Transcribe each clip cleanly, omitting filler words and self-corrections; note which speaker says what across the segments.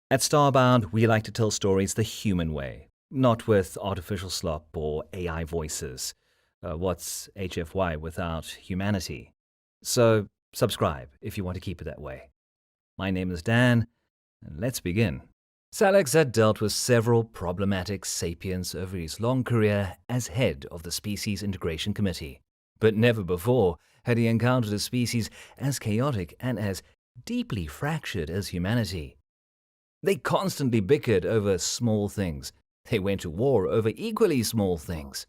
Speaker 1: At Starbound, we like to tell stories the human way, not with artificial slop or AI voices. What's HFY without humanity? So, subscribe if you want to keep it that way. My name is Dan, and let's begin. Salix had dealt with several problematic sapiens over his long career as head of the Species Integration Committee, but never before had he encountered a species as chaotic and as deeply fractured as humanity. They constantly bickered over small things. They went to war over equally small things.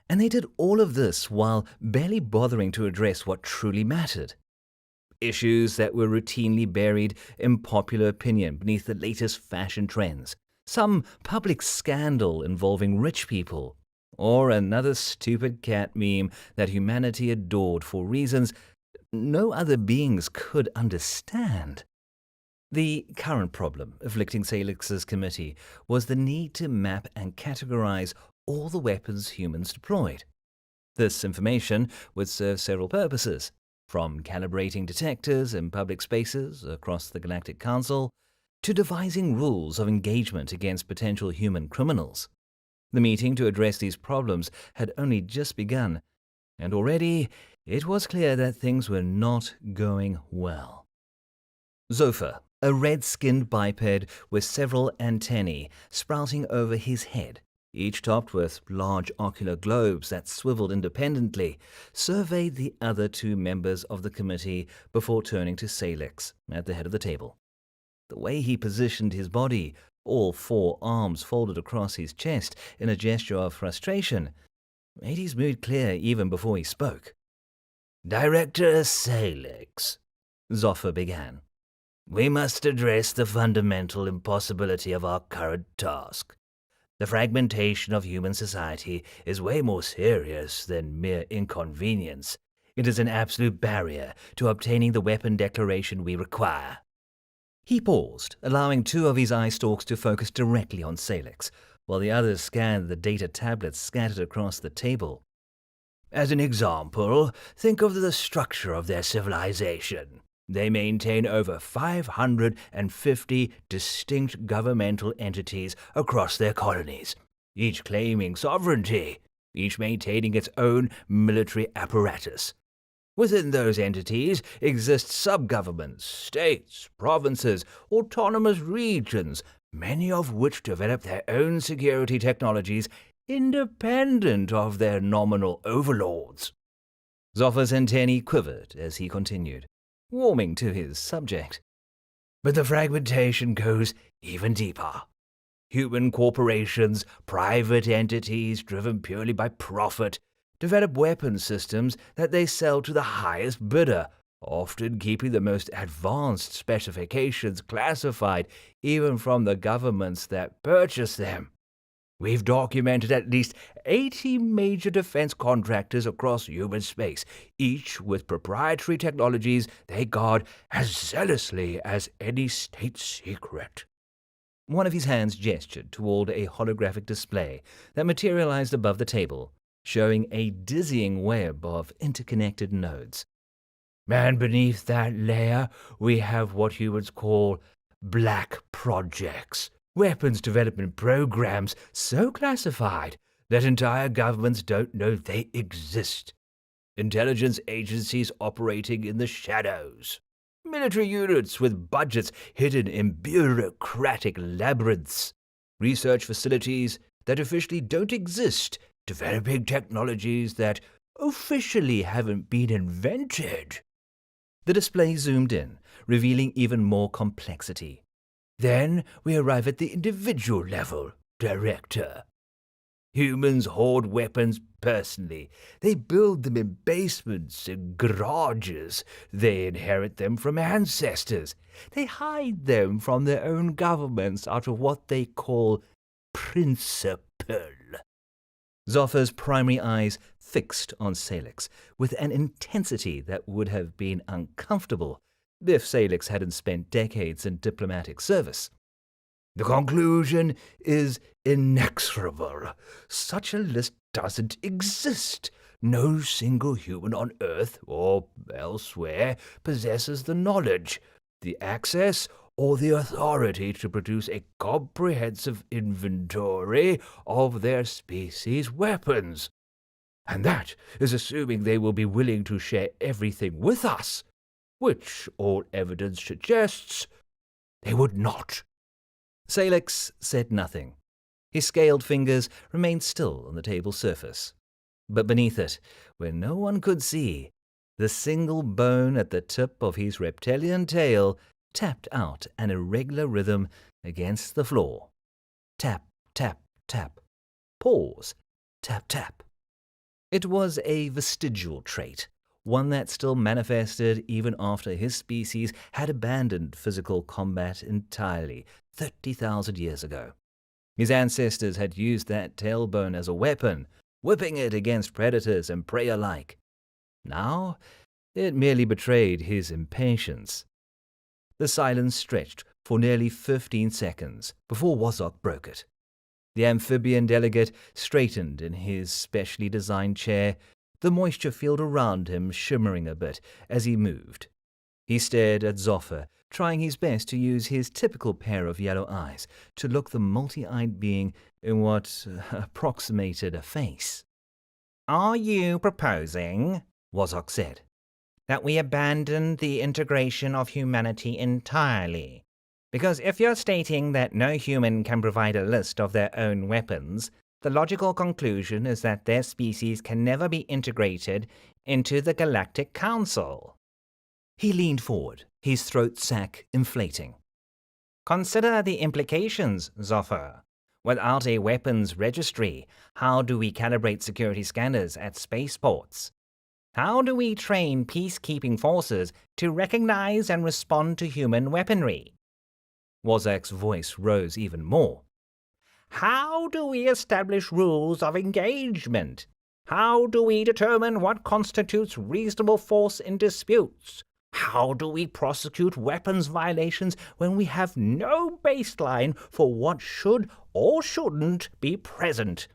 Speaker 1: And they did all of this while barely bothering to address what truly mattered. Issues that were routinely buried in popular opinion beneath the latest fashion trends. Some public scandal involving rich people. Or another stupid cat meme that humanity adored for reasons no other beings could understand. The current problem afflicting Salix's committee was the need to map and categorize all the weapons humans deployed. This information would serve several purposes, from calibrating detectors in public spaces across the Galactic Council to devising rules of engagement against potential human criminals. The meeting to address these problems had only just begun, and already it was clear that things were not going well. Zophyr, a red-skinned biped with several antennae sprouting over his head, each topped with large ocular globes that swiveled independently, surveyed the other two members of the committee before turning to Salix at the head of the table. The way he positioned his body, all four arms folded across his chest in a gesture of frustration, made his mood clear even before he spoke.
Speaker 2: "Director Salix," Zophyr began, "we must address the fundamental impossibility of our current task. The fragmentation of human society is way more serious than mere inconvenience. It is an absolute barrier to obtaining the weapon declaration we require."
Speaker 1: He paused, allowing two of his eye stalks to focus directly on Salix, while the others scanned the data tablets scattered across the table.
Speaker 2: As an example, think of the structure of their civilization. They maintain over 550 distinct governmental entities across their colonies, each claiming sovereignty, each maintaining its own military apparatus. Within those entities exist sub-governments, states, provinces, autonomous regions, many of which develop their own security technologies independent of their nominal overlords.
Speaker 1: Zophyr's antennae quivered as he continued, warming to his subject.
Speaker 2: But the fragmentation goes even deeper. Human corporations, private entities driven purely by profit, develop weapon systems that they sell to the highest bidder, often keeping the most advanced specifications classified even from the governments that purchase them. We've documented at least 80 major defense contractors across human space, each with proprietary technologies they guard as zealously as any state secret.
Speaker 1: One of his hands gestured toward a holographic display that materialized above the table, showing a dizzying web of interconnected nodes.
Speaker 2: And beneath that layer, we have what humans call black projects. Weapons development programs so classified that entire governments don't know they exist. Intelligence agencies operating in the shadows. Military units with budgets hidden in bureaucratic labyrinths. Research facilities that officially don't exist, developing technologies that officially haven't been invented.
Speaker 1: The display zoomed in, revealing even more complexity.
Speaker 2: Then we arrive at the individual level, Director. Humans hoard weapons personally. They build them in basements and garages. They inherit them from ancestors. They hide them from their own governments out of what they call principle.
Speaker 1: Zophyr's primary eyes fixed on Salix with an intensity that would have been uncomfortable if Salix hadn't spent decades in diplomatic service.
Speaker 2: The conclusion is inexorable. Such a list doesn't exist. No single human on Earth or elsewhere possesses the knowledge, the access, or the authority to produce a comprehensive inventory of their species' weapons. And that is assuming they will be willing to share everything with us, which all evidence suggests they would not.
Speaker 1: Salix said nothing. His scaled fingers remained still on the table's surface. But beneath it, where no one could see, the single bone at the tip of his reptilian tail tapped out an irregular rhythm against the floor. Tap, tap, tap. Pause. Tap, tap. It was a vestigial trait, one that still manifested even after his species had abandoned physical combat entirely 30,000 years ago. His ancestors had used that tailbone as a weapon, whipping it against predators and prey alike. Now, it merely betrayed his impatience. The silence stretched for nearly 15 seconds before Wozok broke it. The amphibian delegate straightened in his specially designed chair, the moisture field around him shimmering a bit as he moved. He stared at Zoffer, trying his best to use his typical pair of yellow eyes to look the multi-eyed being in what approximated a face.
Speaker 3: "Are you proposing,"
Speaker 1: Wozok said,
Speaker 3: "that we abandon the integration of humanity entirely? Because if you're stating that no human can provide a list of their own weapons, the logical conclusion is that their species can never be integrated into the Galactic Council."
Speaker 1: He leaned forward, his throat sac inflating.
Speaker 3: "Consider the implications, Zoffer. Without a weapons registry, how do we calibrate security scanners at spaceports? How do we train peacekeeping forces to recognize and respond to human weaponry?
Speaker 1: Wozak's voice rose even more.
Speaker 3: How do we establish rules of engagement? How do we determine what constitutes reasonable force in disputes? How do we prosecute weapons violations when we have no baseline for what should or shouldn't be present?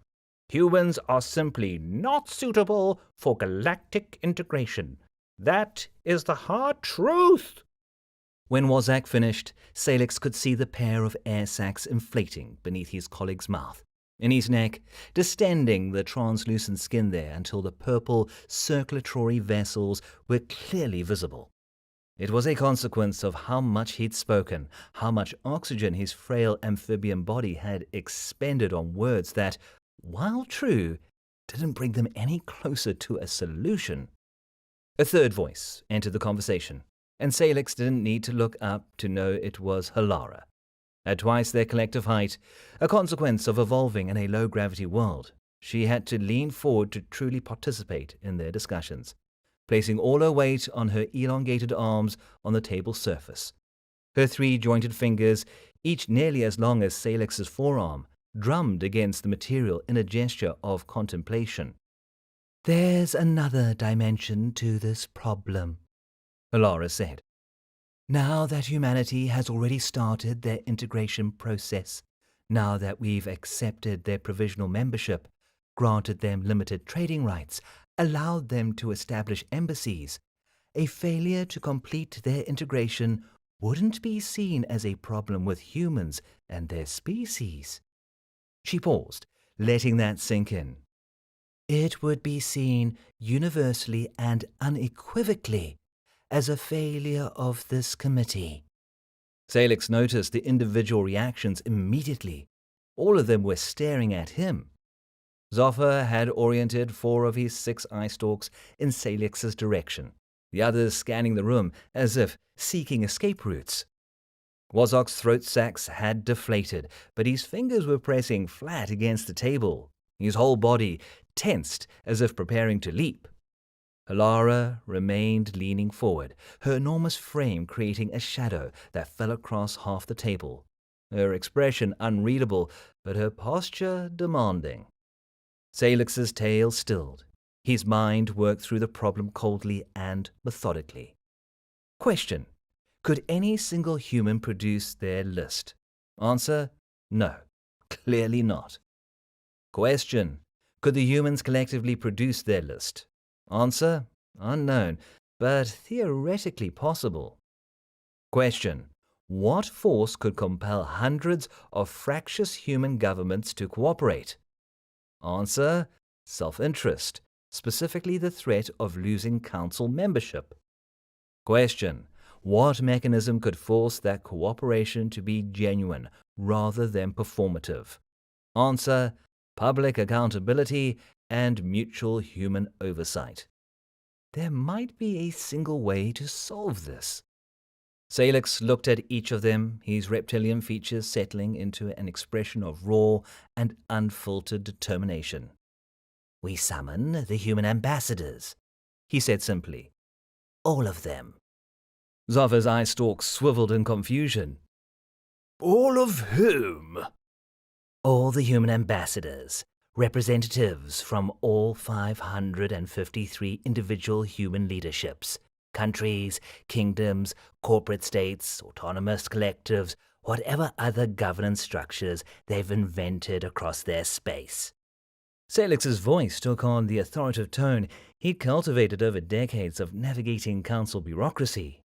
Speaker 3: Humans are simply not suitable for galactic integration. That is the hard truth."
Speaker 1: When Wozak finished, Salix could see the pair of air sacs inflating beneath his colleague's mouth, in his neck, distending the translucent skin there until the purple circulatory vessels were clearly visible. It was a consequence of how much he'd spoken, how much oxygen his frail amphibian body had expended on words that, while true, didn't bring them any closer to a solution. A third voice entered the conversation, and Salix didn't need to look up to know it was Halara. At twice their collective height, a consequence of evolving in a low-gravity world, she had to lean forward to truly participate in their discussions, placing all her weight on her elongated arms on the table's surface. Her three-jointed fingers, each nearly as long as Salix's forearm, drummed against the material in a gesture of contemplation.
Speaker 2: "There's another dimension to this problem,"
Speaker 1: Halara said.
Speaker 2: "Now that humanity has already started their integration process, now that we've accepted their provisional membership, granted them limited trading rights, allowed them to establish embassies, a failure to complete their integration wouldn't be seen as a problem with humans and their species."
Speaker 1: She paused, letting that sink in.
Speaker 2: "It would be seen universally and unequivocally as a failure of this committee."
Speaker 1: Salix noticed the individual reactions immediately. All of them were staring at him. Zoffer had oriented 4 of his 6 eye stalks in Salix's direction, the others scanning the room as if seeking escape routes. Wozok's throat sacs had deflated, but his fingers were pressing flat against the table, his whole body tensed as if preparing to leap. Halara remained leaning forward, her enormous frame creating a shadow that fell across half the table, her expression unreadable, but her posture demanding. Salix's tail stilled. His mind worked through the problem coldly and methodically. Question: could any single human produce their list? Answer: no, clearly not. Question: could the humans collectively produce their list? Answer: unknown, but theoretically possible. Question: What force could compel hundreds of fractious human governments to cooperate? Answer: self-interest, specifically the threat of losing council membership. Question: what mechanism could force that cooperation to be genuine rather than performative? Answer: public accountability and mutual human oversight. There might be a single way to solve this. Salix looked at each of them, his reptilian features settling into an expression of raw and unfiltered determination.
Speaker 2: We summon the human ambassadors,
Speaker 1: He said simply.
Speaker 2: all of them.
Speaker 1: Zoffa's eye stalks swiveled in confusion.
Speaker 2: All of whom? All the human ambassadors, representatives from all 553 individual human leaderships, countries, kingdoms, corporate states, autonomous collectives, whatever other governance structures they've invented across their space.
Speaker 1: Salix's voice took on the authoritative tone he'd cultivated over decades of navigating council bureaucracy.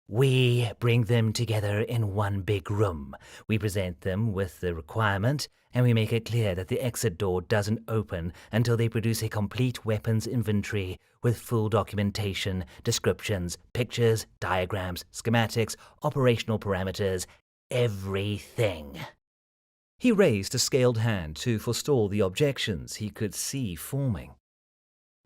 Speaker 2: We bring them together in one big room. We present them with the requirement, and we make it clear that the exit door doesn't open until they produce a complete weapons inventory with full documentation, descriptions, pictures, diagrams, schematics, operational parameters, everything.
Speaker 1: He raised a scaled hand to forestall the objections he could see forming.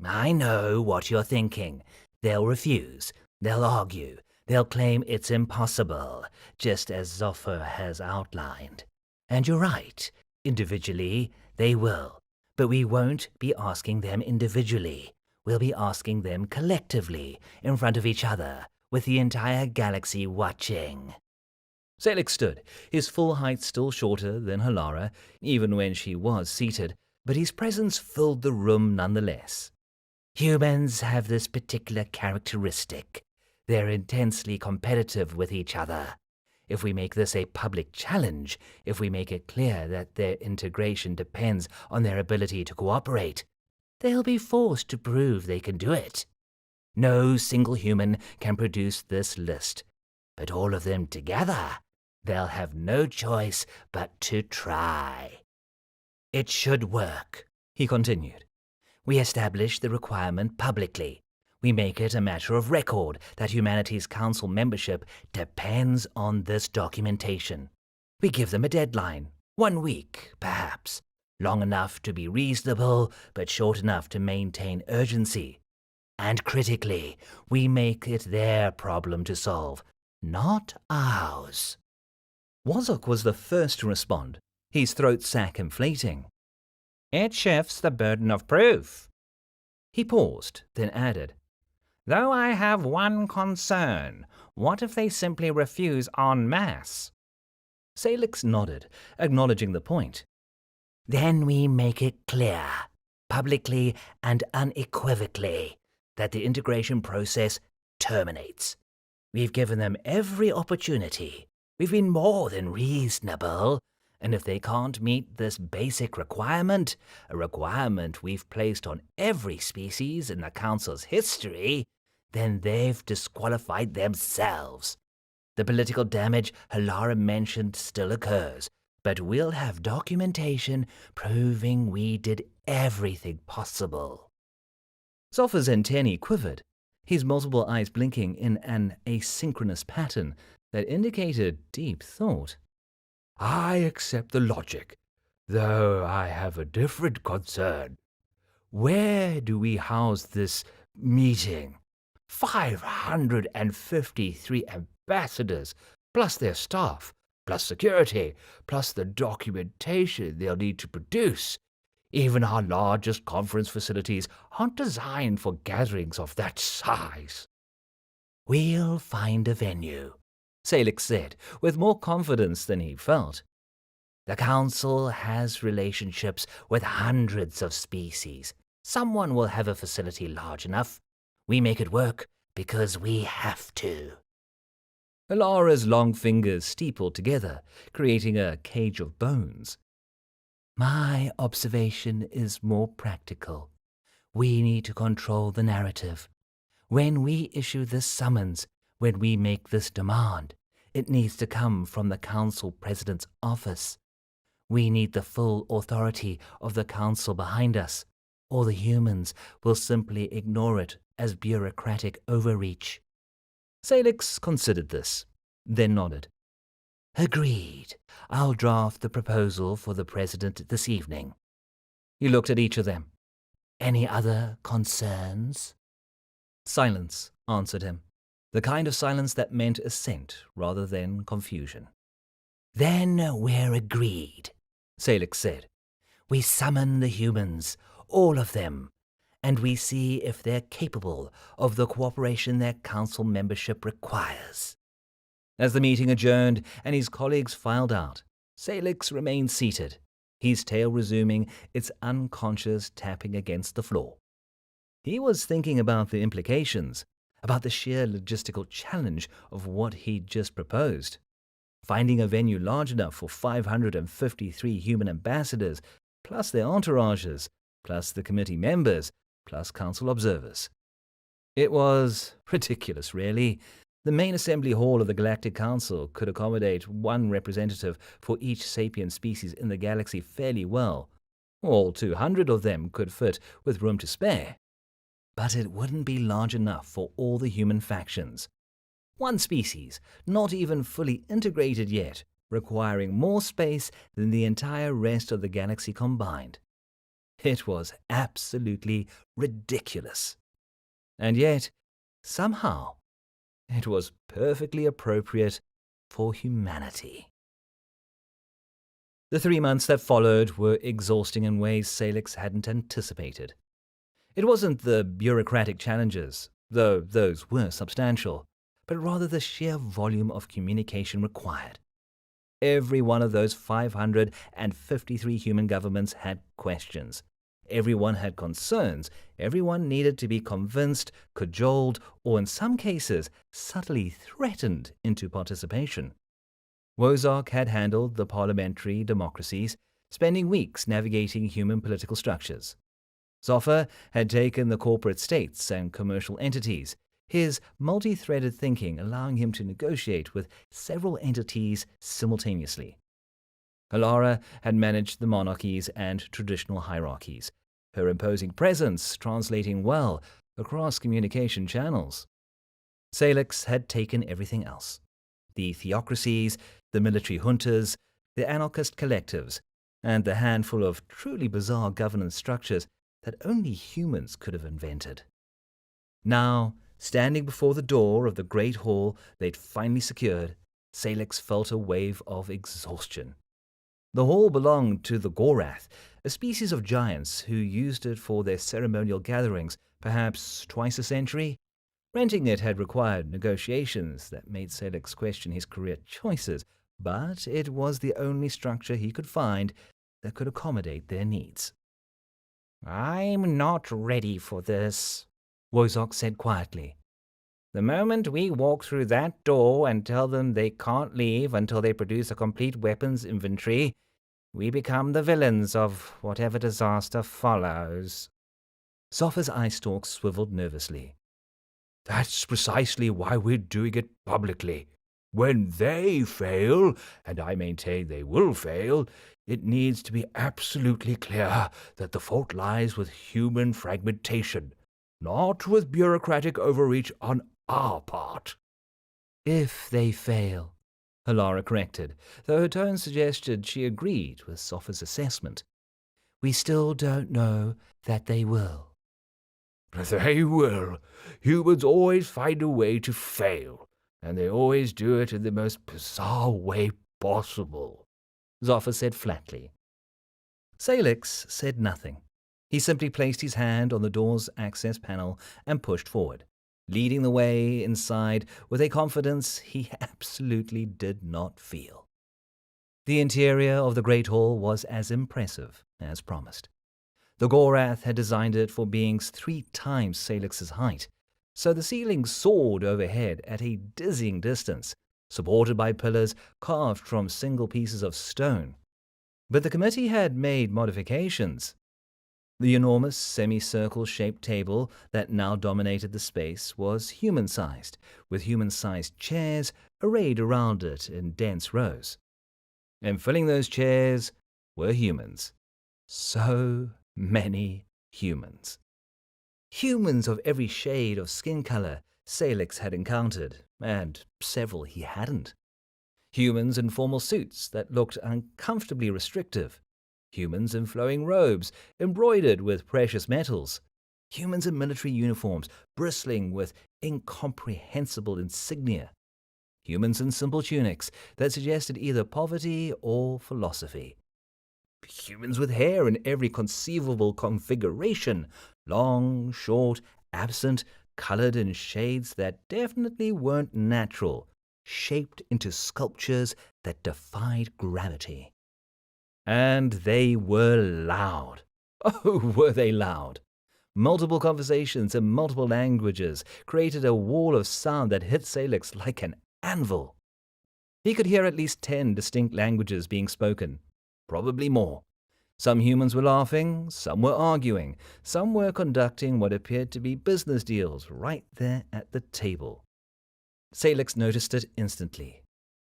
Speaker 2: I know what you're thinking. They'll refuse. They'll argue. They'll claim it's impossible, just as Zoffa has outlined. And you're right. Individually, they will. But we won't be asking them individually. We'll be asking them collectively, in front of each other, with the entire galaxy watching.
Speaker 1: Salix stood, his full height still shorter than Halara, even when she was seated, but his presence filled the room nonetheless.
Speaker 2: Humans have this particular characteristic. They're intensely competitive with each other. If we make this a public challenge, if we make it clear that their integration depends on their ability to cooperate, they'll be forced to prove they can do it. No single human can produce this list, but all of them together, they'll have no choice but to try. It should work,
Speaker 1: He continued.
Speaker 2: We establish the requirement publicly. We make it a matter of record that humanity's council membership depends on this documentation. We give them a deadline, 1 week, perhaps, long enough to be reasonable, but short enough to maintain urgency. And critically, we make it their problem to solve, not ours.
Speaker 1: Wazok was the first to respond, his throat sac inflating.
Speaker 3: It shifts the burden of proof.
Speaker 1: He paused, then added,
Speaker 3: Though I have one concern. What if they simply refuse en masse?
Speaker 1: Salix nodded, acknowledging the point.
Speaker 2: Then we make it clear, publicly and unequivocally, that the integration process terminates. We've given them every opportunity. We've been more than reasonable. And if they can't meet this basic requirement, a requirement we've placed on every species in the Council's history, then they've disqualified themselves. The political damage Halara mentioned still occurs, but we'll have documentation proving we did everything possible.
Speaker 1: Zoffa's antennae quivered, his multiple eyes blinking in an asynchronous pattern that indicated deep thought.
Speaker 2: I accept the logic, though I have a different concern. Where do we house this meeting? 553 ambassadors, plus their staff, plus security, plus the documentation they'll need to produce. Even our largest conference facilities aren't designed for gatherings of that size. We'll find a venue,
Speaker 1: Salix said, with more confidence than he felt.
Speaker 2: The Council has relationships with hundreds of species. Someone will have a facility large enough. We make it work because we have to.
Speaker 1: Alara's long fingers steepled together, creating a cage of bones.
Speaker 2: My observation is more practical. We need to control the narrative. When we issue this summons, when we make this demand, It needs to come from the Council President's office. We need the full authority of the Council behind us, or the humans will simply ignore it as bureaucratic overreach.
Speaker 1: Salix considered this, then nodded.
Speaker 2: Agreed. I'll draft the proposal for the President this evening.
Speaker 1: He looked at each of them.
Speaker 2: Any other concerns?
Speaker 1: Silence answered him, the kind of silence that meant assent rather than confusion.
Speaker 2: Then we're agreed,
Speaker 1: Salix said.
Speaker 2: We summon the humans, all of them, and we see if they're capable of the cooperation their council membership requires.
Speaker 1: As the meeting adjourned and his colleagues filed out, Salix remained seated, his tail resuming its unconscious tapping against the floor. He was thinking about the implications, about the sheer logistical challenge of what he'd just proposed. Finding a venue large enough for 553 human ambassadors, plus their entourages, plus the committee members, plus council observers. It was ridiculous, really. The main assembly hall of the Galactic Council could accommodate one representative for each sapient species in the galaxy fairly well. All 200 of them could fit with room to spare. But it wouldn't be large enough for all the human factions. One species, not even fully integrated yet, requiring more space than the entire rest of the galaxy combined. It was absolutely ridiculous. And yet, somehow, it was perfectly appropriate for humanity. The 3 months that followed were exhausting in ways Salix hadn't anticipated. It wasn't the bureaucratic challenges, though those were substantial, but rather the sheer volume of communication required. Every one of those 553 human governments had questions. Everyone had concerns. Everyone needed to be convinced, cajoled, or in some cases, subtly threatened into participation. Wozark had handled the parliamentary democracies, spending weeks navigating human political structures. Zoffer had taken the corporate states and commercial entities, his multi-threaded thinking allowing him to negotiate with several entities simultaneously. Alara had managed the monarchies and traditional hierarchies, her imposing presence translating well across communication channels. Salix had taken everything else: the theocracies, the military juntas, the anarchist collectives, and the handful of truly bizarre governance structures that only humans could have invented. Now, standing before the door of the great hall they'd finally secured, Salix felt a wave of exhaustion. The hall belonged to the Gorath, a species of giants who used it for their ceremonial gatherings, perhaps twice a century. Renting it had required negotiations that made Salix question his career choices, but it was the only structure he could find that could accommodate their needs.
Speaker 3: I'm not ready for this,
Speaker 2: Wozark said quietly.
Speaker 3: The moment we walk through that door and tell them they can't leave until they produce a complete weapons inventory, we become the villains of whatever disaster follows.
Speaker 2: Zoffer's eye stalk swiveled nervously.
Speaker 4: That's precisely why we're doing it publicly. When they fail, and I maintain they will fail, it needs to be absolutely clear that the fault lies with human fragmentation, not with bureaucratic overreach on our part.
Speaker 2: If they fail,
Speaker 1: Alara corrected, though her tone suggested she agreed with Zoffer's assessment.
Speaker 2: We still don't know that they will.
Speaker 4: They will. Humans always find a way to fail, and they always do it in the most bizarre way possible,
Speaker 1: Zoffer said flatly. Salix said nothing. He simply placed his hand on the door's access panel and pushed forward, leading the way inside with a confidence he absolutely did not feel. The interior of the Great Hall was as impressive as promised. The Gorath had designed it for beings 3 times Salix's height, so the ceiling soared overhead at a dizzying distance, supported by pillars carved from single pieces of stone. But the committee had made modifications. The enormous semicircle-shaped table that now dominated the space was human-sized, with human-sized chairs arrayed around it in dense rows. And filling those chairs were humans. So many humans. Humans of every shade of skin color Salix had encountered, and several he hadn't. Humans in formal suits that looked uncomfortably restrictive. Humans in flowing robes embroidered with precious metals. Humans in military uniforms bristling with incomprehensible insignia. Humans in simple tunics that suggested either poverty or philosophy. Humans with hair in every conceivable configuration, long, short, absent, colored in shades that definitely weren't natural, shaped into sculptures that defied gravity. And they were loud. Oh, were they loud! Multiple conversations in multiple languages created a wall of sound that hit Salix like an anvil. He could hear at least 10 distinct languages being spoken, probably more. Some humans were laughing, some were arguing, some were conducting what appeared to be business deals right there at the table. Salix noticed it instantly,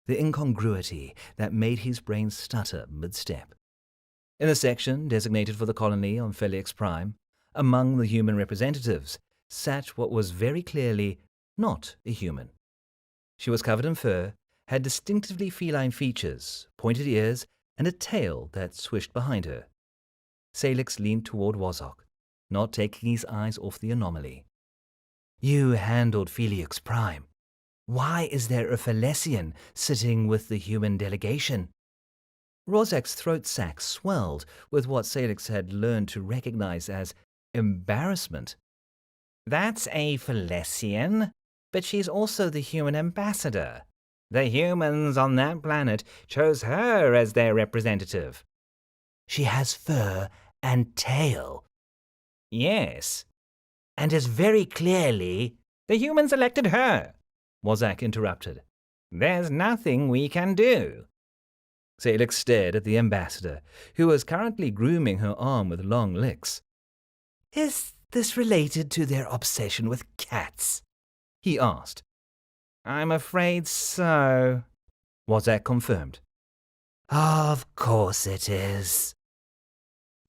Speaker 1: the incongruity that made his brain stutter mid-step. In the section designated for the colony on Felix Prime, among the human representatives, sat what was very clearly not a human. She was covered in fur, had distinctively feline features, pointed ears, and a tail that swished behind her. Salix leaned toward Wazok, not taking his eyes off the anomaly. "You handled Felix Prime. Why is there a Felesian sitting with the human delegation?" Rozak's throat sac swelled with what Salix had learned to recognize as embarrassment.
Speaker 3: "That's a Felesian, but she's also the human ambassador. The humans on that planet chose her as their representative."
Speaker 2: "She has fur and tail."
Speaker 3: "Yes."
Speaker 2: "And is very clearly—"
Speaker 3: "The humans elected her," Wazak interrupted. "There's nothing we can do."
Speaker 1: Salix stared at the ambassador, who was currently grooming her arm with long licks.
Speaker 2: "Is this related to their obsession with cats?"
Speaker 1: he asked.
Speaker 3: "I'm afraid so,"
Speaker 1: Wazak confirmed.
Speaker 2: "Of course it is."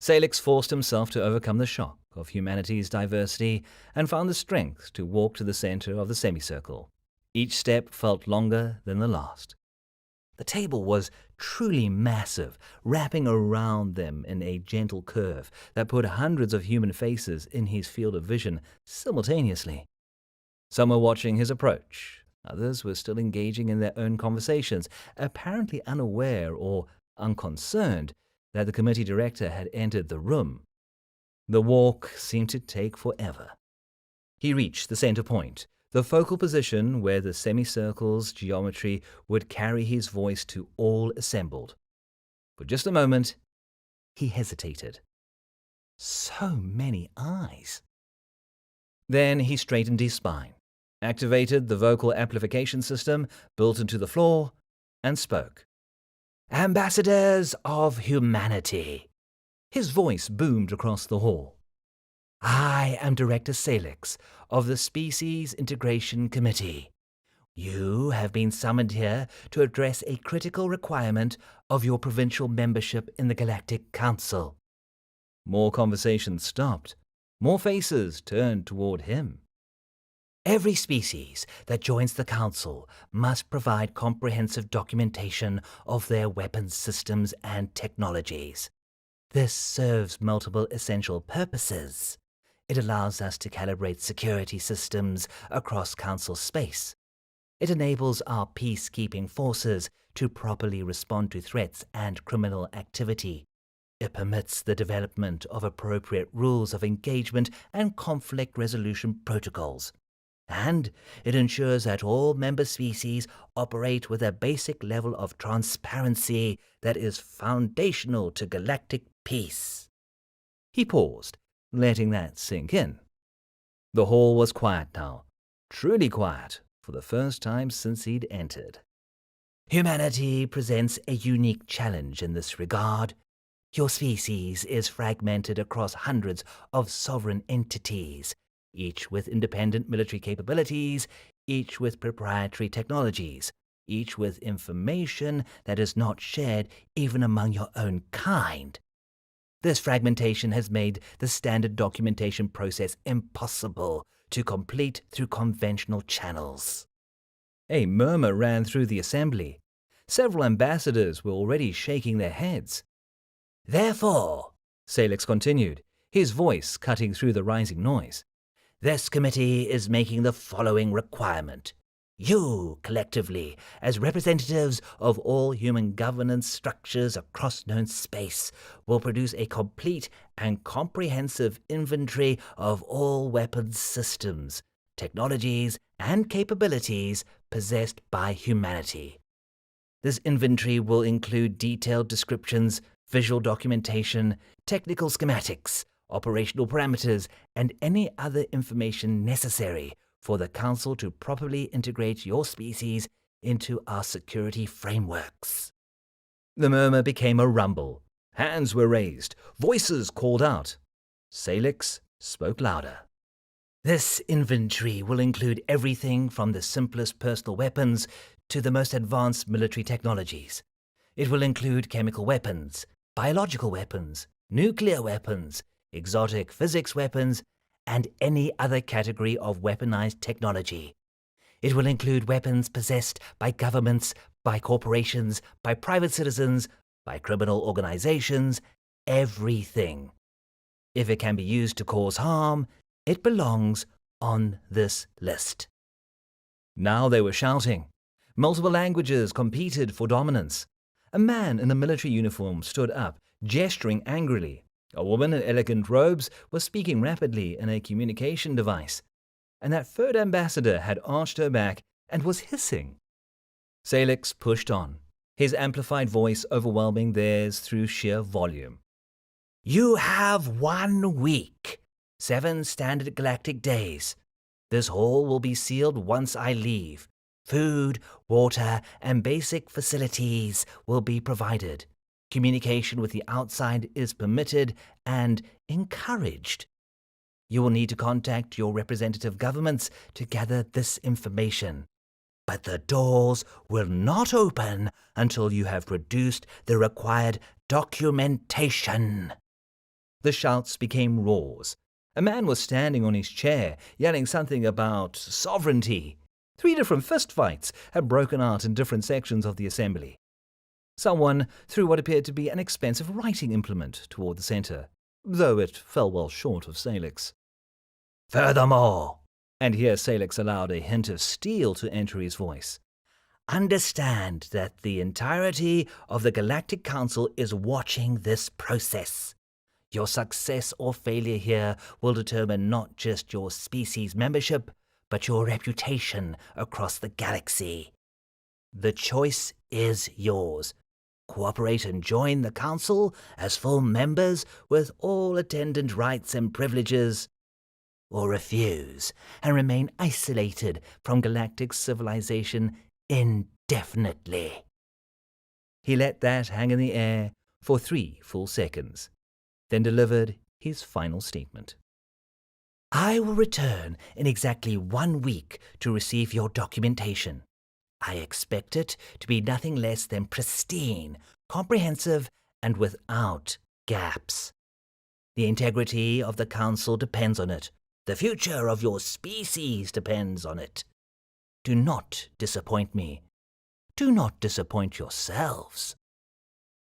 Speaker 1: Salix forced himself to overcome the shock of humanity's diversity and found the strength to walk to the center of the semicircle. Each step felt longer than the last. The table was truly massive, wrapping around them in a gentle curve that put hundreds of human faces in his field of vision simultaneously. Some were watching his approach. Others were still engaging in their own conversations, apparently unaware or unconcerned that the committee director had entered the room. The walk seemed to take forever. He reached the center point, the focal position where the semicircle's geometry would carry his voice to all assembled. For just a moment, he hesitated. So many eyes. Then he straightened his spine, activated the vocal amplification system built into the floor, and spoke.
Speaker 2: "Ambassadors of humanity."
Speaker 1: His voice boomed across the hall.
Speaker 2: "I am Director Salix of the Species Integration Committee. You have been summoned here to address a critical requirement of your provincial membership in the Galactic Council."
Speaker 1: More conversations stopped. More faces turned toward him.
Speaker 2: "Every species that joins the Council must provide comprehensive documentation of their weapons systems and technologies. This serves multiple essential purposes. It allows us to calibrate security systems across Council space. It enables our peacekeeping forces to properly respond to threats and criminal activity. It permits the development of appropriate rules of engagement and conflict resolution protocols. And it ensures that all member species operate with a basic level of transparency that is foundational to galactic peace."
Speaker 1: He paused, letting that sink in. The hall was quiet now, truly quiet, for the first time since he'd entered.
Speaker 2: "Humanity presents a unique challenge in this regard. Your species is fragmented across hundreds of sovereign entities, each with independent military capabilities, each with proprietary technologies, each with information that is not shared even among your own kind. This fragmentation has made the standard documentation process impossible to complete through conventional channels.
Speaker 1: A murmur ran through the assembly. Several ambassadors were already shaking their heads.
Speaker 2: Therefore,
Speaker 1: Salix continued, his voice cutting through the rising noise.
Speaker 2: this committee is making the following requirement. You, collectively, as representatives of all human governance structures across known space, will produce a complete and comprehensive inventory of all weapons systems, technologies, and capabilities possessed by humanity. This inventory will include detailed descriptions, visual documentation, technical schematics, operational parameters, and any other information necessary for the Council to properly integrate your species into our security frameworks.
Speaker 1: The murmur became a rumble. Hands were raised. Voices called out. Salix spoke louder.
Speaker 2: This inventory will include everything from the simplest personal weapons to the most advanced military technologies. It will include chemical weapons, biological weapons, nuclear weapons, exotic physics weapons, and any other category of weaponized technology. It will include weapons possessed by governments, by corporations, by private citizens, by criminal organizations, everything. If it can be used to cause harm, it belongs on this list.
Speaker 1: Now they were shouting. Multiple languages competed for dominance. A man in a military uniform stood up, gesturing angrily. A woman in elegant robes was speaking rapidly in a communication device, and that third ambassador had arched her back and was hissing. Salix pushed on, his amplified voice overwhelming theirs through sheer volume.
Speaker 2: You have 1 week, 7 standard galactic days. This hall will be sealed once I leave. Food, water, and basic facilities will be provided. Communication with the outside is permitted and encouraged. You will need to contact your representative governments to gather this information. But the doors will not open until you have produced the required documentation.
Speaker 1: The shouts became roars. A man was standing on his chair, yelling something about sovereignty. 3 different fistfights had broken out in different sections of the assembly. Someone threw what appeared to be an expensive writing implement toward the center, though it fell well short of Salix.
Speaker 2: Furthermore,
Speaker 1: And here Salix allowed a hint of steel to enter his voice.
Speaker 2: understand that the entirety of the Galactic Council is watching this process. Your success or failure here will determine not just your species membership, but your reputation across the galaxy. The choice is yours. Cooperate and join the Council as full members with all attendant rights and privileges, or refuse and remain isolated from galactic civilization indefinitely.
Speaker 1: He let that hang in the air for 3 full seconds, then delivered his final statement.
Speaker 2: I will return in exactly 1 week to receive your documentation. I expect it to be nothing less than pristine, comprehensive, and without gaps. The integrity of the Council depends on it. The future of your species depends on it. Do not disappoint me. Do not disappoint yourselves.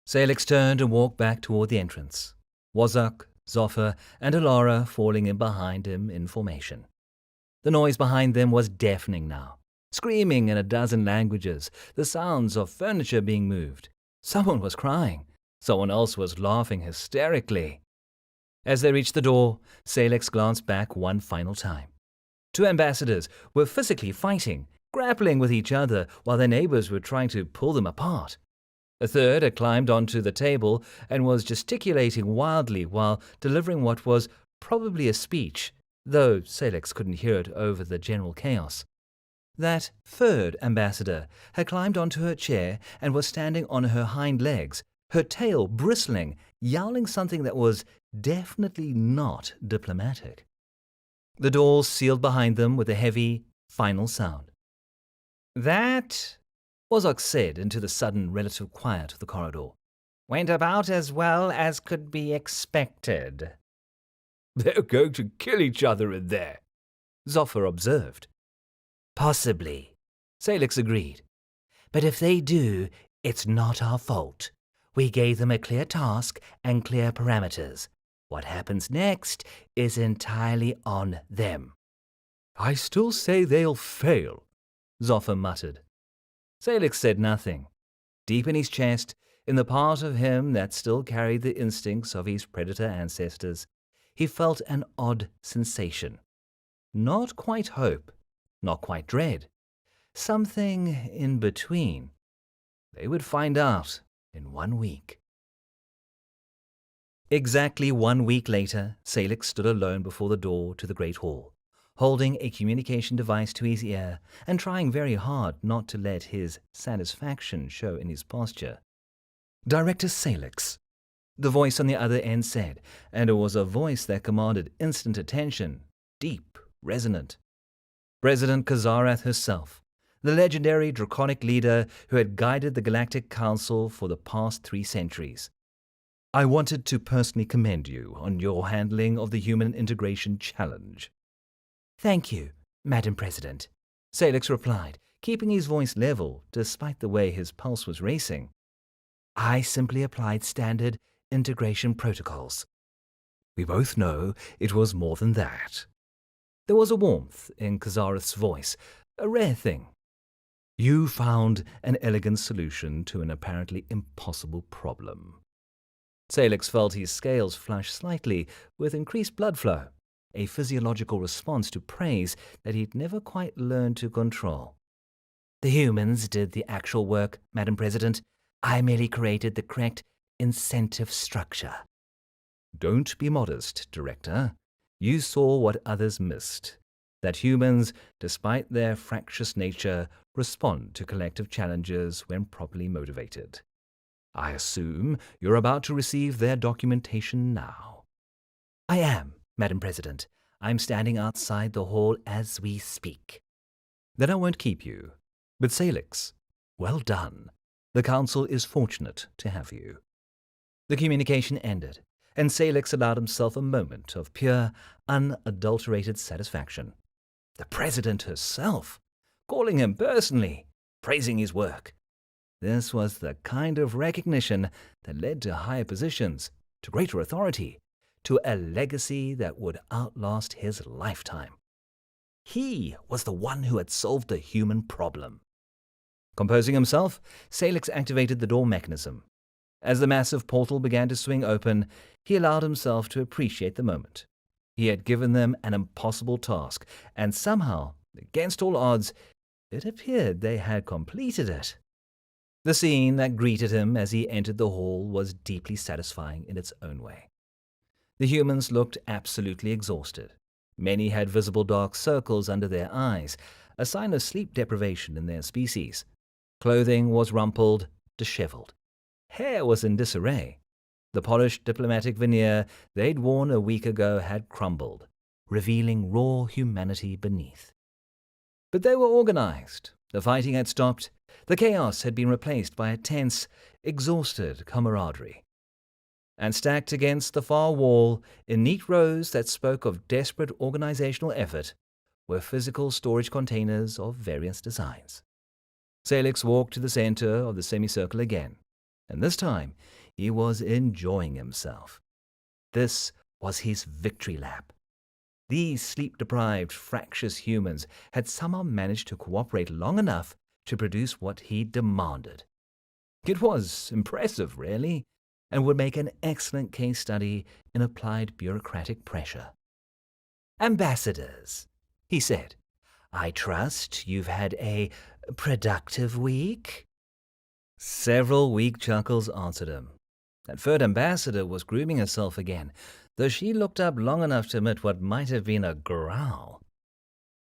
Speaker 1: Salix turned and walked back toward the entrance. Wazak, Zoffer, and Alara falling in behind him in formation. The noise behind them was deafening now. Screaming in a dozen languages, the sounds of furniture being moved. Someone was crying. Someone else was laughing hysterically. As they reached the door, Salix glanced back one final time. 2 ambassadors were physically fighting, grappling with each other while their neighbors were trying to pull them apart. A third had climbed onto the table and was gesticulating wildly while delivering what was probably a speech, though Salix couldn't hear it over the general chaos. That third ambassador had climbed onto her chair and was standing on her hind legs, her tail bristling, yowling something that was definitely not diplomatic. The door sealed behind them with a heavy, final sound.
Speaker 3: That,
Speaker 1: Ozark said into the sudden relative quiet of the corridor,
Speaker 3: went about as well as could be expected.
Speaker 4: They're going to kill each other in there,
Speaker 1: Zoffer observed.
Speaker 2: Possibly,
Speaker 1: Salix agreed.
Speaker 2: but if they do, it's not our fault. We gave them a clear task and clear parameters. What happens next is entirely on them.
Speaker 4: I still say they'll fail,
Speaker 1: Zoffer muttered. Salix said nothing. Deep in his chest, in the part of him that still carried the instincts of his predator ancestors, he felt an odd sensation. Not quite hope, not quite dread. Something in between. They would find out in 1 week. Exactly 1 week later, Salix stood alone before the door to the Great Hall, holding a communication device to his ear and trying very hard not to let his satisfaction show in his posture. Director Salix, the voice on the other end said, and it was a voice that commanded instant attention, deep, resonant. President Kazarath herself, the legendary draconic leader who had guided the Galactic Council for the past 3 centuries. I wanted to personally commend you on your handling of the human integration challenge.
Speaker 2: Thank you, Madam President.
Speaker 1: Salix replied, keeping his voice level despite the way his pulse was racing.
Speaker 2: I simply applied standard integration protocols.
Speaker 1: We both know it was more than that. There was a warmth in Kazarath's voice, a rare thing. You found an elegant solution to an apparently impossible problem. Salix felt his scales flush slightly with increased blood flow, a physiological response to praise that he'd never quite learned to control.
Speaker 2: The humans did the actual work, Madam President. I merely created the correct incentive structure.
Speaker 1: Don't be modest, Director. You saw what others missed. That humans, despite their fractious nature, respond to collective challenges when properly motivated. I assume you're about to receive their documentation now.
Speaker 2: I am, Madam President. I'm standing outside the hall as we speak.
Speaker 1: Then I won't keep you. But Salix, well done. The Council is fortunate to have you. The communication ended, and Salix allowed himself a moment of pure, unadulterated satisfaction. The President herself, calling him personally, praising his work. This was the kind of recognition that led to higher positions, to greater authority, to a legacy that would outlast his lifetime. He was the one who had solved the human problem. Composing himself, Salix activated the door mechanism. As the massive portal began to swing open, he allowed himself to appreciate the moment. He had given them an impossible task, and somehow, against all odds, it appeared they had completed it. The scene that greeted him as he entered the hall was deeply satisfying in its own way. The humans looked absolutely exhausted. Many had visible dark circles under their eyes, a sign of sleep deprivation in their species. Clothing was rumpled, disheveled. Hair was in disarray. The polished diplomatic veneer they'd worn a week ago had crumbled, revealing raw humanity beneath. But they were organized. The fighting had stopped. The chaos had been replaced by a tense, exhausted camaraderie. And stacked against the far wall, in neat rows that spoke of desperate organizational effort, were physical storage containers of various designs. Salix walked to the center of the semicircle again, and this time he was enjoying himself. This was his victory lap. These sleep-deprived, fractious humans had somehow managed to cooperate long enough to produce what he demanded. It was impressive, really, and would make an excellent case study in applied bureaucratic pressure.
Speaker 2: Ambassadors, he said, I trust you've had a productive week?
Speaker 1: Several weak chuckles answered him. That third ambassador was grooming herself again, though she looked up long enough to emit what might have been a growl.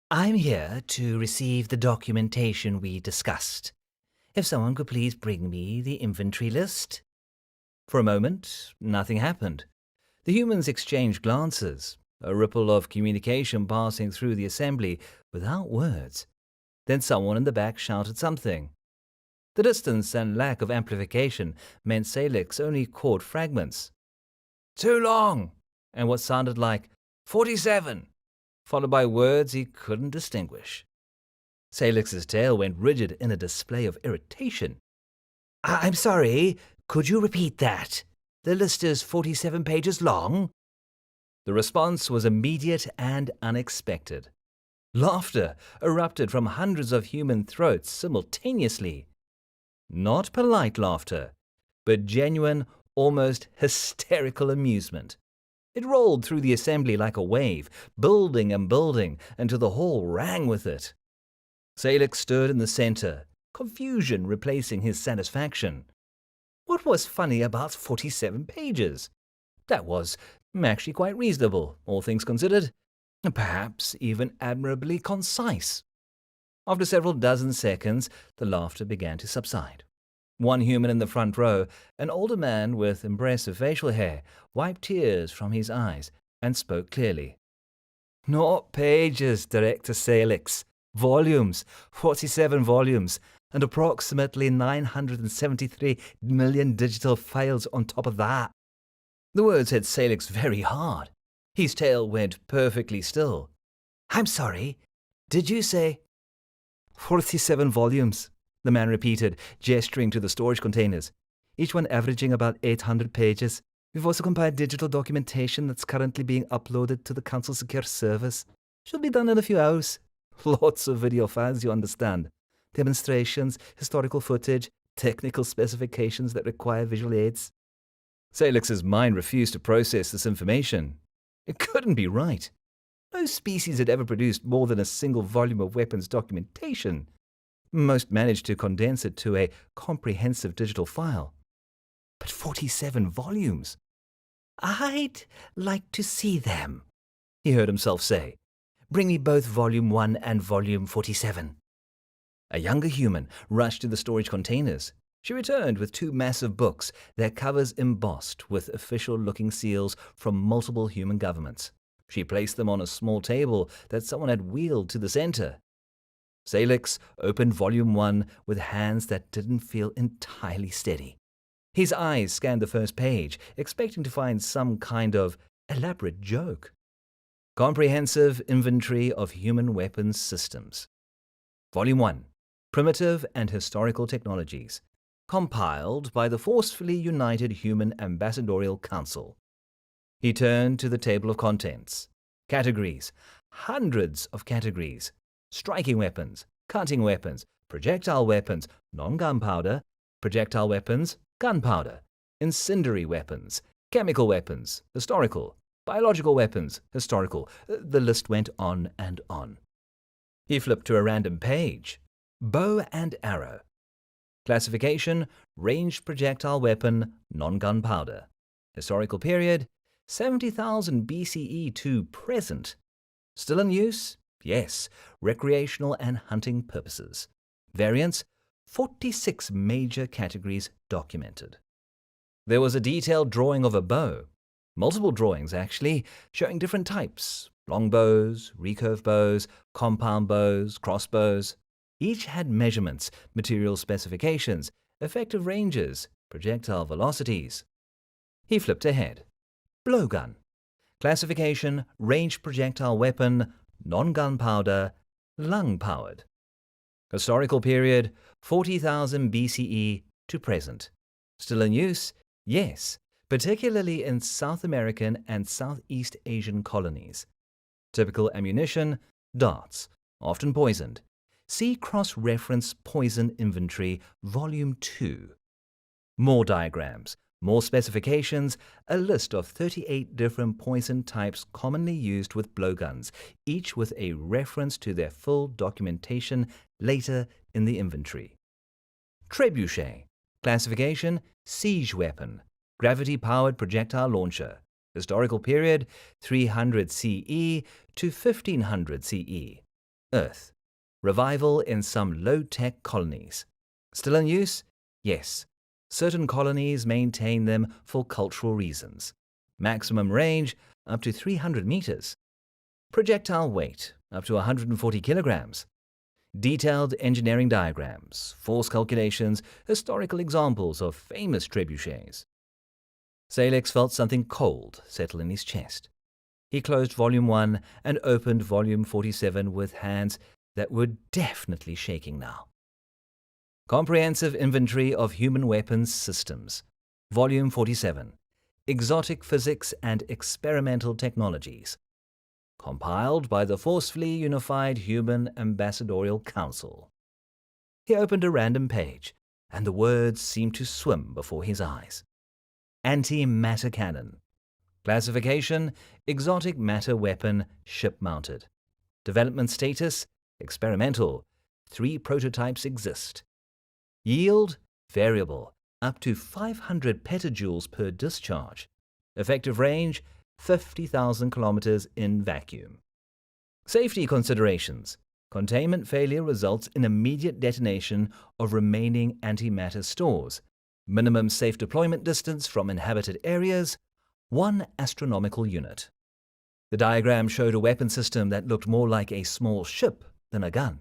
Speaker 2: I'm here to receive the documentation we discussed. If someone could please bring me the inventory list.
Speaker 1: For a moment, nothing happened. The humans exchanged glances, a ripple of communication passing through the assembly without words. Then someone in the back shouted something. The distance and lack of amplification meant Salix only caught fragments. "Too long," and what sounded like 47, followed by words he couldn't distinguish. Salix's tail went rigid in a display of irritation.
Speaker 2: I'm sorry, could you repeat that? The list is 47 pages long.
Speaker 1: The response was immediate and unexpected. Laughter erupted from hundreds of human throats simultaneously. Not polite laughter, but genuine, almost hysterical amusement. It rolled through the assembly like a wave, building and building until the hall rang with it. Salix stood in the center, confusion replacing his satisfaction. What was funny about 47 pages? That was actually quite reasonable, all things considered. Perhaps even admirably concise. After several dozen seconds, the laughter began to subside. One human in the front row, an older man with impressive facial hair, wiped tears from his eyes and spoke clearly. "Not pages, Director Salix. Volumes, 47 volumes, and approximately 973 million digital files on top of that." The words hit Salix very hard. His tail went perfectly still.
Speaker 2: I'm sorry, did you say
Speaker 1: 47 volumes, the man repeated, gesturing to the storage containers, each one averaging about 800 pages. We've also compiled digital documentation that's currently being uploaded to the Council's secure servers. Should be done in a few hours. Lots of video files, you understand. Demonstrations, historical footage, technical specifications that require visual aids. Salix's mind refused to process this information. It couldn't be right. No species had ever produced more than a single volume of weapons documentation. Most managed to condense it to a comprehensive digital file. But 47 volumes?
Speaker 2: I'd like to see them,
Speaker 1: He heard himself say.
Speaker 2: Bring me both Volume 1 and Volume 47.
Speaker 1: A younger human rushed to the storage containers. She returned with 2 massive books, their covers embossed with official-looking seals from multiple human governments. She placed them on a small table that someone had wheeled to the center. Salix opened Volume 1 with hands that didn't feel entirely steady. His eyes scanned the first page, expecting to find some kind of elaborate joke. Comprehensive Inventory of Human Weapons Systems. Volume 1. Primitive and Historical Technologies. Compiled by the Forcefully United Human Ambassadorial Council. He turned to the table of contents. Categories. Hundreds of categories. Striking weapons, cutting weapons, projectile weapons, non-gunpowder, projectile weapons, gunpowder, incendiary weapons, chemical weapons, historical, biological weapons, historical. The list went on and on. He flipped to a random page. Bow and arrow. Classification, ranged projectile weapon, non-gunpowder. Historical period, 70,000 BCE to present. Still in use? Yes, recreational and hunting purposes. Variants, 46 major categories documented. There was a detailed drawing of a bow. Multiple drawings, actually, showing different types. Longbows, recurve bows, compound bows, crossbows. Each had measurements, material specifications, effective ranges, projectile velocities. He flipped ahead. Blowgun. Classification, ranged projectile weapon, non-gunpowder, lung-powered. Historical period, 40,000 BCE to present. Still in use? Yes, particularly in South American and Southeast Asian colonies. Typical ammunition, darts, often poisoned. See Cross-Reference Poison Inventory, Volume 2. More diagrams, more specifications, a list of 38 different poison types commonly used with blowguns, each with a reference to their full documentation later in the inventory. Trebuchet. Classification, siege weapon, gravity-powered projectile launcher. Historical period, 300 CE to 1500 CE. Earth. Revival in some low-tech colonies. Still in use? Yes. Certain colonies maintain them for cultural reasons. Maximum range up to 300 meters. Projectile weight up to 140 kilograms. Detailed engineering diagrams, force calculations, historical examples of famous trebuchets. Salix felt something cold settle in his chest. He closed Volume 1 and opened Volume 47 with hands that were definitely shaking now. Comprehensive Inventory of Human Weapons Systems, Volume 47, Exotic Physics and Experimental Technologies, compiled by the Forcefully Unified Human Ambassadorial Council. He opened a random page, and the words seemed to swim before his eyes. Antimatter Cannon. Classification: Exotic Matter Weapon, Ship-Mounted. Development status: Experimental. 3 prototypes exist. Yield: Variable, up to 500 petajoules per discharge. Effective range: 50,000 kilometers in vacuum. Safety considerations: Containment failure results in immediate detonation of remaining antimatter stores. Minimum safe deployment distance from inhabited areas: 1 astronomical unit. The diagram showed a weapon system that looked more like a small ship than a gun.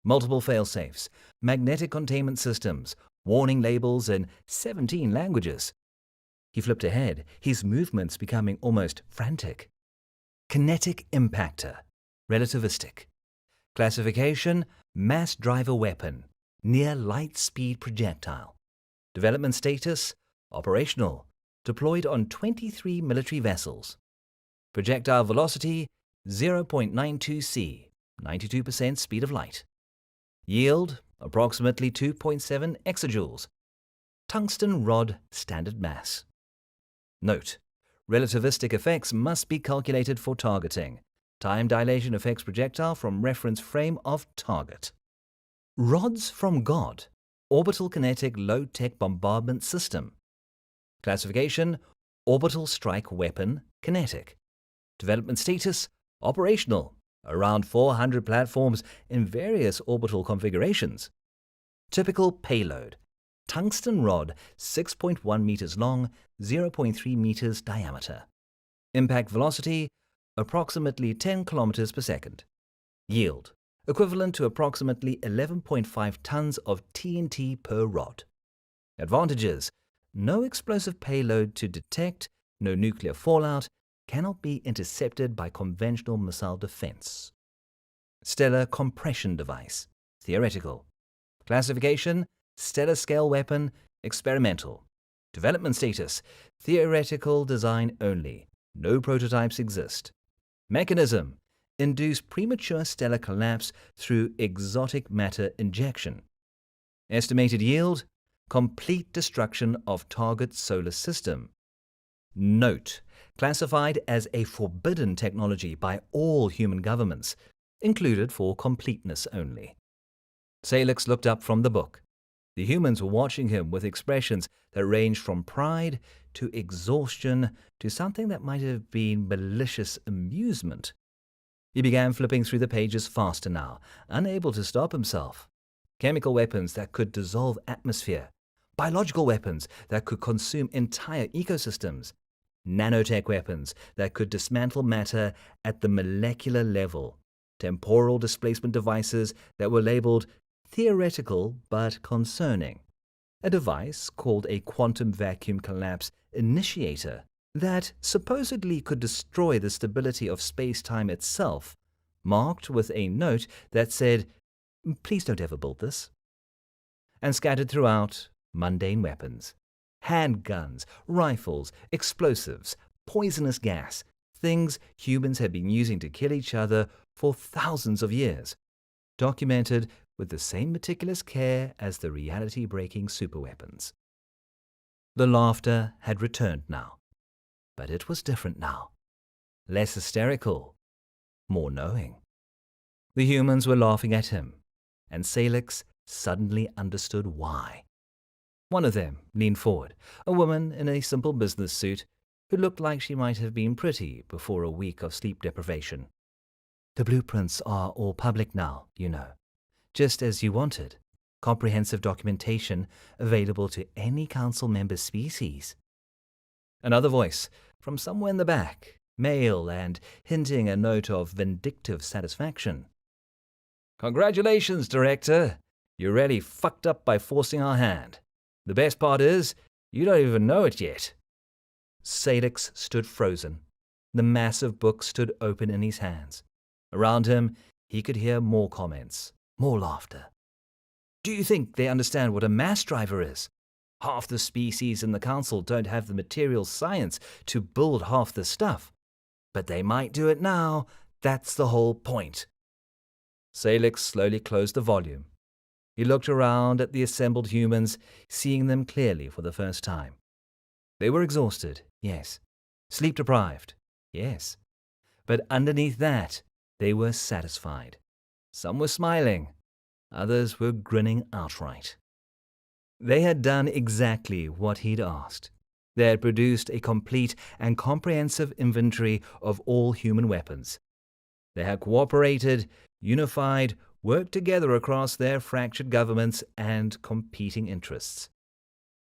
Speaker 1: Multiple fail-safes, magnetic containment systems, warning labels in 17 languages. He flipped ahead, his movements becoming almost frantic. Kinetic impactor, relativistic. Classification: mass driver weapon, near light speed projectile. Development status: operational, deployed on 23 military vessels. Projectile velocity: 0.92 c, 92% speed of light. Yield: approximately 2.7 exajoules. Tungsten rod standard mass. Note: relativistic effects must be calculated for targeting. Time dilation affects projectile from reference frame of target. Rods from God. Orbital kinetic low-tech bombardment system. Classification: orbital strike weapon, kinetic. Development status: operational. Around 400 platforms in various orbital configurations. Typical payload: tungsten rod, 6.1 meters long, 0.3 meters diameter. Impact velocity: approximately 10 kilometers per second. Yield: equivalent to approximately 11.5 tons of TNT per rod. Advantages: no explosive payload to detect, no nuclear fallout, cannot be intercepted by conventional missile defense. Stellar compression device, theoretical. Classification: stellar scale weapon, experimental. Development status: theoretical design only. No prototypes exist. Mechanism: induce premature stellar collapse through exotic matter injection. Estimated yield: complete destruction of target solar system. Note: classified as a forbidden technology by all human governments, included for completeness only. Salix looked up from the book. The humans were watching him with expressions that ranged from pride to exhaustion to something that might have been malicious amusement. He began flipping through the pages faster now, unable to stop himself. Chemical weapons that could dissolve atmosphere. Biological weapons that could consume entire ecosystems. Nanotech weapons that could dismantle matter at the molecular level. Temporal displacement devices that were labeled theoretical but concerning. A device called a quantum vacuum collapse initiator that supposedly could destroy the stability of space-time itself, marked with a note that said, "Please don't ever build this." And scattered throughout, mundane weapons. Handguns, rifles, explosives, poisonous gas, things humans had been using to kill each other for thousands of years, documented with the same meticulous care as the reality-breaking superweapons. The laughter had returned now, but it was different now. Less hysterical, more knowing. The humans were laughing at him, and Salix suddenly understood why. One of them leaned forward, a woman in a simple business suit who looked like she might have been pretty before a week of sleep deprivation. "The blueprints are all public now, you know, just as you wanted. comprehensive documentation available to any council member species. Another voice, from somewhere in the back, male and hinting a note of vindictive satisfaction. "Congratulations, Director. You really fucked up by forcing our hand. The best part is, you don't even know it yet." Salix stood frozen. The massive book stood open in his hands. Around him, he could hear more comments, more laughter. "Do you think they understand what a mass driver is? Half the species in the council don't have the material science to build half the stuff. But they might do it now. That's the whole point." Salix slowly closed the volume. He looked around at the assembled humans, seeing them clearly for the first time. They were exhausted, yes. Sleep-deprived, yes. But underneath that, they were satisfied. Some were smiling. Others were grinning outright. They had done exactly what he'd asked. They had produced a complete and comprehensive inventory of all human weapons. They had cooperated, unified, worked together across their fractured governments and competing interests.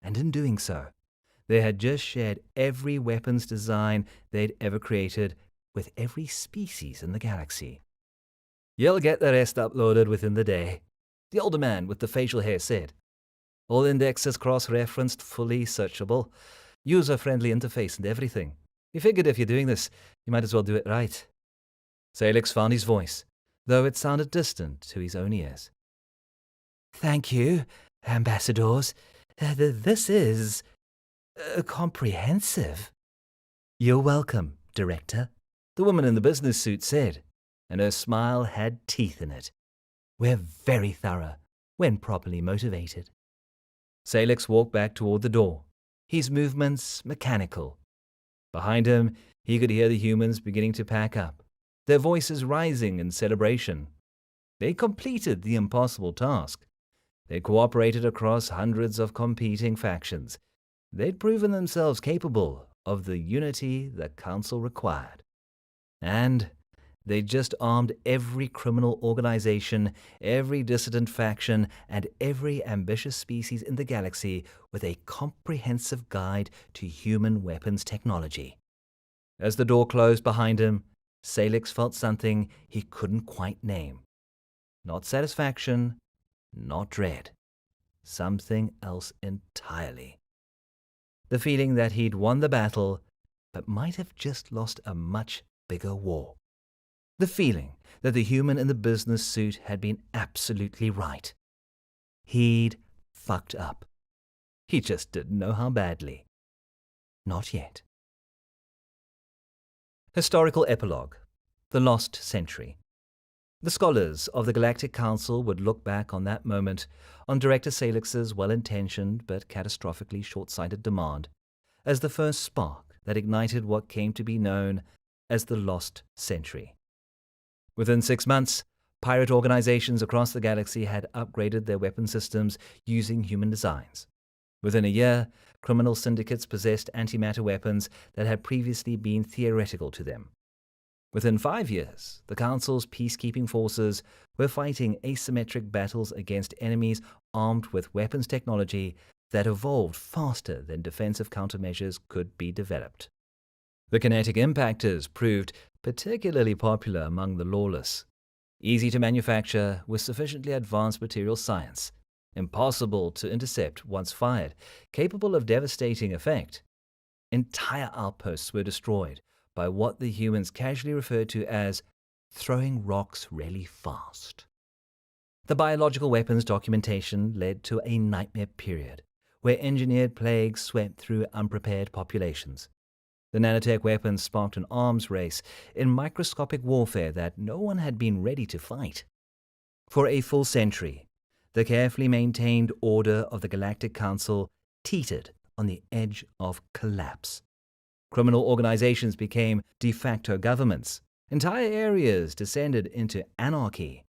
Speaker 1: And in doing so, they had just shared every weapons design they'd ever created with every species in the galaxy. "You'll get the rest uploaded within the day," the older man with the facial hair said. "All indexes cross-referenced, fully searchable, user-friendly interface and everything. We figured if you're doing this, you might as well do it right." Salix found his voice, though it sounded distant to his own ears. "Thank you, ambassadors. This is comprehensive." "You're welcome, Director," the woman in the business suit said, and her smile had teeth in it. "We're very thorough when properly motivated." Salix walked back toward the door, his movements mechanical. Behind him, he could hear the humans beginning to pack up, their voices rising in celebration. They completed the impossible task. They cooperated across hundreds of competing factions. They'd proven themselves capable of the unity the Council required. And they just armed every criminal organization, every dissident faction, and every ambitious species in the galaxy with a comprehensive guide to human weapons technology. As the door closed behind him, Salix felt something he couldn't quite name. Not satisfaction, not dread. Something else entirely. The feeling that he'd won the battle, but might have just lost a much bigger war. The feeling that the human in the business suit had been absolutely right. He'd fucked up. He just didn't know how badly. Not yet. Historical Epilogue: The Lost Century. The scholars of the Galactic Council would look back on that moment, on Director Salix's well-intentioned but catastrophically short-sighted demand, as the first spark that ignited what came to be known as the Lost Century. Within 6 months, pirate organizations across the galaxy had upgraded their weapon systems using human designs. Within a year, criminal syndicates possessed antimatter weapons that had previously been theoretical to them. Within 5 years, the Council's peacekeeping forces were fighting asymmetric battles against enemies armed with weapons technology that evolved faster than defensive countermeasures could be developed. The kinetic impactors proved particularly popular among the lawless. Easy to manufacture with sufficiently advanced material science, impossible to intercept once fired, capable of devastating effect. Entire outposts were destroyed by what the humans casually referred to as throwing rocks really fast. The biological weapons documentation led to a nightmare period, where engineered plagues swept through unprepared populations. The nanotech weapons sparked an arms race in microscopic warfare that no one had been ready to fight. For a full century, the carefully maintained order of the Galactic Council teetered on the edge of collapse. Criminal organizations became de facto governments. Entire areas descended into anarchy.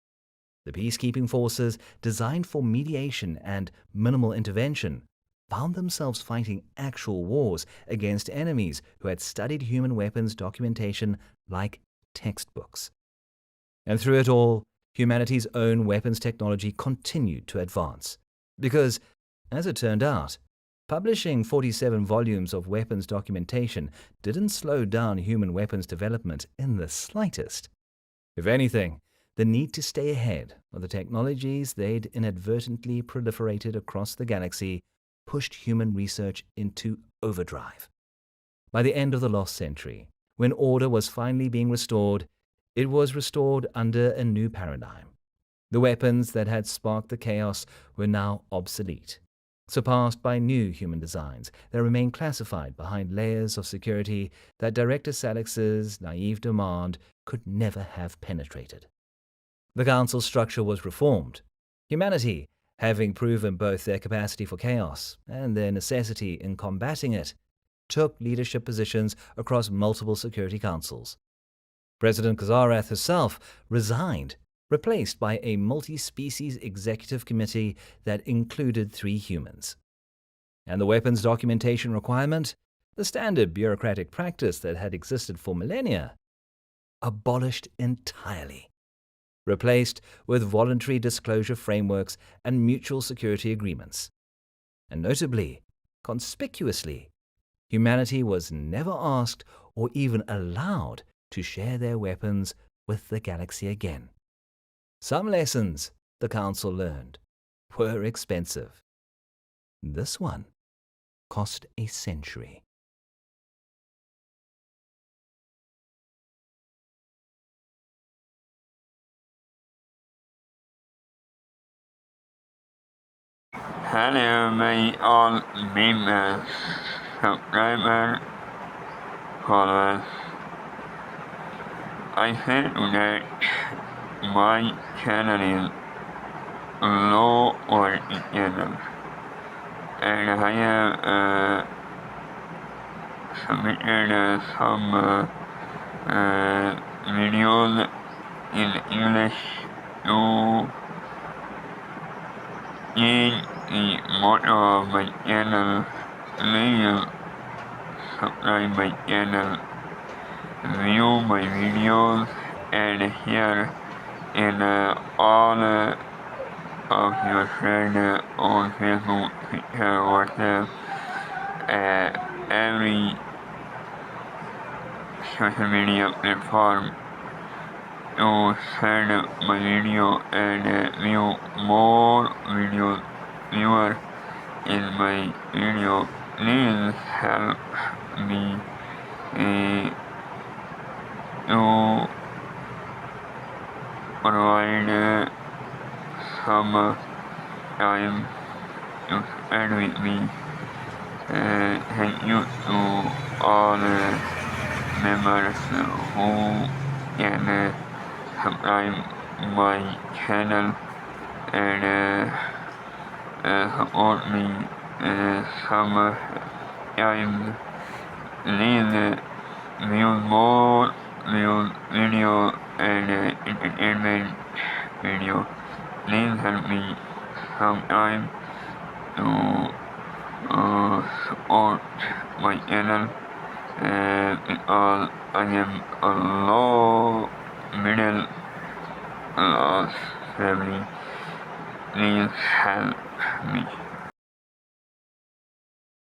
Speaker 1: The peacekeeping forces, designed for mediation and minimal intervention, found themselves fighting actual wars against enemies who had studied human weapons documentation like textbooks. And through it all, humanity's own weapons technology continued to advance. Because, as it turned out, publishing 47 volumes of weapons documentation didn't slow down human weapons development in the slightest. If anything, the need to stay ahead of the technologies they'd inadvertently proliferated across the galaxy pushed human research into overdrive. By the end of the lost century, when order was finally being restored, it was restored under a new paradigm. The weapons that had sparked the chaos were now obsolete, surpassed by new human designs that remained classified behind layers of security that Director Salix's naive demand could never have penetrated. The Council's structure was reformed. Humanity, having proven both their capacity for chaos and their necessity in combating it, took leadership positions across multiple security councils. President Kazarath herself resigned, replaced by a multi-species executive committee that included 3 humans. And the weapons documentation requirement, the standard bureaucratic practice that had existed for millennia, abolished entirely, replaced with voluntary disclosure frameworks and mutual security agreements. And notably, conspicuously, humanity was never asked or even allowed to share their weapons with the galaxy again. Some lessons, the Council learned, were expensive. This one cost a century.
Speaker 5: Hello, my all members, subscribers, followers. I said that my channel is low quality channel, and I have submitted some videos in English to change the motto of my channel. Please subscribe my channel, view my videos, and share in all of your friends on Facebook, Twitter, WhatsApp, every social media platform to send my video and view more viewers in my video. Please help me to provide some time to spend with me. Thank you to all members who can subscribe my channel and support me some time. Please view more video and entertainment video. Please help me sometime to support my channel because I am a low middle class family.